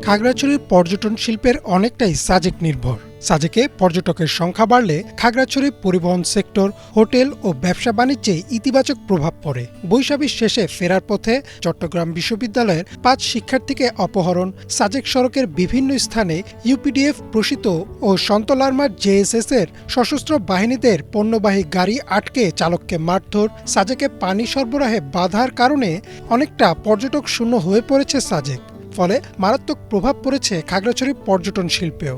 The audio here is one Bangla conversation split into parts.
খাগড়াছড়ির পর্যটন শিল্পের অনেকটাই সাজেক নির্ভর। সাজেকে পর্যটকের সংখ্যা বাড়লে খাগড়াছড়ি পরিবহন সেক্টর, হোটেল ও ব্যবসা বাণিজ্যে ইতিবাচক প্রভাব পড়ে। বৈশাখী শেষে ফেরার পথে চট্টগ্রাম বিশ্ববিদ্যালয়ের 5 শিক্ষার্থীকে অপহরণ, সাজেক সড়কের বিভিন্ন স্থানে ইউপিডিএফ প্রসিত ও সন্তলারমার জেএসএস এর সশস্ত্র বাহিনীদের পণ্যবাহী গাড়ি আটকে চালককে মারধর, সাজেকে পানি সরবরাহে বাধার কারণে অনেকটা পর্যটক শূন্য হয়ে পড়েছে সাজেক। ফলে মারাত্মক প্রভাব পড়েছে খাগড়াছড়ি পর্যটন শিল্পেও।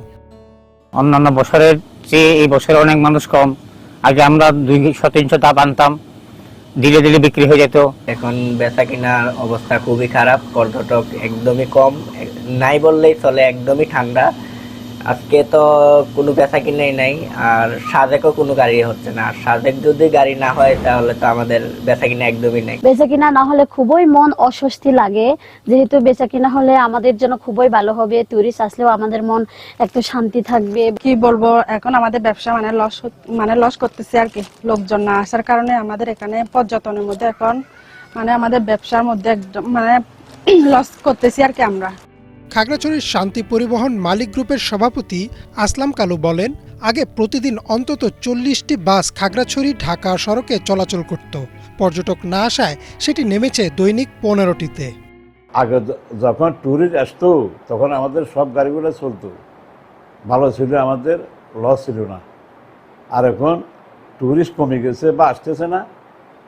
অন্যান্য বছরের চেয়ে এই বছরে অনেক মানুষ কম। আগে আমরা 200-300 ডাব আনতাম, দিলে দিলে বিক্রি হয়ে যেত। এখন বেচা কেনার অবস্থা খুবই খারাপ, পর্যটক একদমই কম, নাই বললেই চলে, একদমই ঠান্ডা। আজকে তো কোনো বেচা কিনাই নাই, আর সাজেকও কোনো গাড়ি হচ্ছে না। আর সাজেক যদি গাড়ি না হয় তাহলে তো আমাদের বেচা কিনা একদমই নাই। বেচা কিনা না হলে খুবই মন অস্বস্তি লাগে, যেহেতু বেচা কিনা হলে আমাদের জন্য খুবই ভালো হবে, টুরিস্ট আসলেও আমাদের মন একটু শান্তি থাকবে। কি বলবো, এখন আমাদের ব্যবসা লস করতেছে আর কি। লোকজন না আসার কারণে আমাদের এখানে পর্যটনের মধ্যে এখন আমাদের ব্যবসার মধ্যে একদম লস করতেছি আর কি আমরা। খাগড়াছড়ির শান্তি পরিবহন মালিক গ্রুপের সভাপতি আসলাম কালু বলেন, আগে প্রতিদিন অন্তত 40টি বাস খাগড়াছড়ি ঢাকা সড়কে চলাচল করত। পর্যটক না আসায় সেটি নেমেছে দৈনিক 15টিতে। আগে যখন ট্যুরিস্ট আসতো তখন আমাদের সব গাড়িগুলো চলতো, ভালো ছিল, আমাদের লস ছিল না। আর এখন ট্যুরিস্ট কমে গেছে বা আসতেছে না,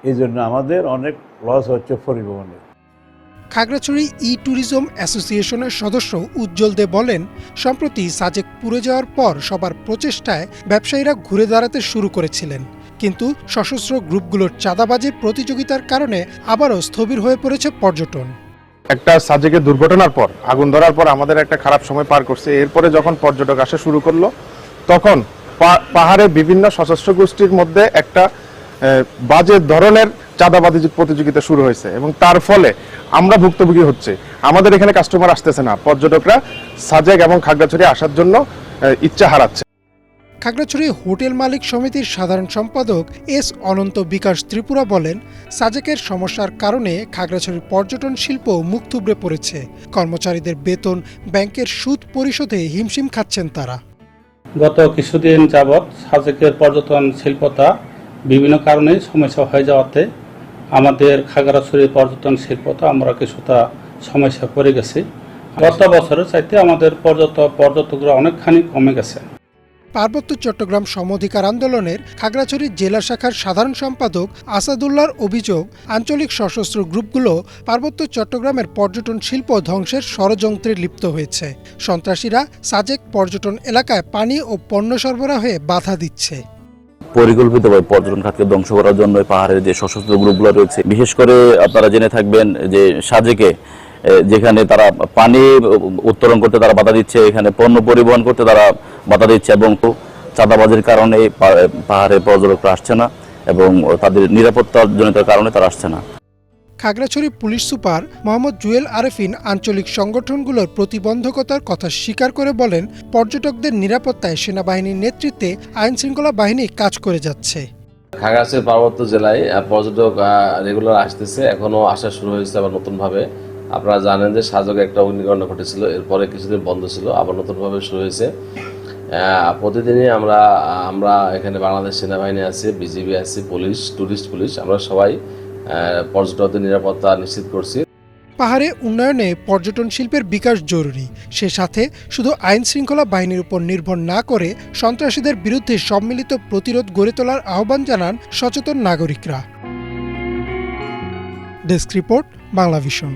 এই জন্য আমাদের অনেক লস হচ্ছে পরিবহনে। খাগড়াছড়ি ট্যুরিজম অ্যাসোসিয়েশনের সদস্য উজ্জ্বল দে বলেন, সম্প্রতি সাজেক পুড়ে যাওয়ার পর সবার প্রচেষ্টায় ব্যবসায়ীরা ঘুরে দাঁড়াতে শুরু করেছিলেন, কিন্তু সশস্ত্র গ্রুপগুলোর চাঁদাবাজির প্রতিযোগিতার কারণে আবারও স্থবির হয়ে পড়েছে পর্যটন। একটা সাজেকে দুর্ঘটনার পর, আগুন ধরার পর আমাদের একটা খারাপ সময় পার করছে। এরপরে যখন পর্যটক আসা শুরু করলো, তখন পাহাড়ে বিভিন্ন সশস্ত্র গোষ্ঠীর মধ্যে একটা বাজে ধরনের চাঁদাবাজি প্রতিযোগিতা শুরু হয়েছে এবং তার ফলে আমরা ভুক্তভোগী হচ্ছে। আমাদের এখানে কাস্টমার আসতেছে না, পর্যটকরা সাজেক এবং খাগড়াছড়ি আসার জন্য ইচ্ছা হারাচ্ছে। খাগড়াছড়ি হোটেল মালিক সমিতির সাধারণ সম্পাদক এস অনন্ত বিকাশ ত্রিপুরা বলেন, সাজেকের সমস্যার কারণে খাগড়াছড়ির পর্যটন শিল্প মুখ থুবড়ে পড়েছে। কর্মচারীদের বেতন, ব্যাংকের সুদ পরিশোধে হিমশিম খাচ্ছেন তারা। গত কিছুদিন যাবৎ সাজেকের পর্যটন শিল্পটা বিভিন্ন কারণে সমস্যা হয়ে যাওয়াতে আমাদের খাগড়াছড়ির পর্যটন শিল্পটা আমরা কিছুটা সমস্যা পড়ে গেছি। গত বছরের চাইতে আমাদের পর্যটকরা অনেকখানি কমে গেছে। পার্বত্য চট্টগ্রাম সমঅধিকার আন্দোলনের খাগড়াছড়ি জেলা শাখার সাধারণ সম্পাদক আসাদুল্লাহর অভিযোগ, আঞ্চলিক সশস্ত্র গ্রুপগুলো পার্বত্য চট্টগ্রামের পর্যটন শিল্প ধ্বংসের ষড়যন্ত্রে লিপ্ত হয়েছে। সন্ত্রাসীরা সাজেক পর্যটন এলাকায় পানি ও পণ্য সরবরাহে বাধা দিচ্ছে। পরিকল্পিতভাবে পর্যটন খাতকে ধ্বংস করার জন্য পাহাড়ের যে সশস্ত্র গ্রুপগুলো রয়েছে, বিশেষ করে আপনারা জেনে থাকবেন যে সাজেকে যেখানে তারা পানি উত্তোলন করতে তারা বাধা দিচ্ছে, এখানে পণ্য পরিবহন করতে তারা বাধা দিচ্ছে এবং চাঁদাবাজির কারণে পাহাড়ে পর্যটকরা আসছে না এবং তাদের নিরাপত্তাজনিত কারণে তারা আসছে না। খাগড়াছড়ি পুলিশ সুপার মোহাম্মদ জুয়েল আরেফিন আঞ্চলিক সংগঠনগুলোর প্রতিবন্ধকতার কথা স্বীকার করে বলেন, পর্যটকদের নিরাপত্তায় সেনাবাহিনীর নেতৃত্বে আইন শৃঙ্খলা বাহিনী কাজ করে যাচ্ছে। খাগড়াছড়ি পার্বত্য জেলায় পর্যটক রেগুলার আসতেছে, এখনো আসা শুরু হয়েছে আবার নতুনভাবে। আপনারা জানেন যে সাজেকে একটা অগ্নিকাণ্ড ঘটেছিল, এরপরে কিছুদিন বন্ধ ছিল, আবার নতুনভাবে শুরু হয়েছে। প্রতিদিনই আমরা এখানে বাংলাদেশ সেনাবাহিনী আছে, বিজিবি আছে, পুলিশ, টুরিস্ট পুলিশ, আমরা সবাই পর্যটকদের নিরাপত্তা নিশ্চিত করছি। পাহাড়ে উন্নয়নে পর্যটন শিল্পের বিকাশ জরুরি। সে সাথে শুধু আইন শৃঙ্খলা বাহিনীর উপর নির্ভর না করে সন্ত্রাসীদের বিরুদ্ধে সম্মিলিত প্রতিরোধ গড়ে তোলার আহ্বান জানান সচেতন নাগরিকরা। Desk report, Banglavision.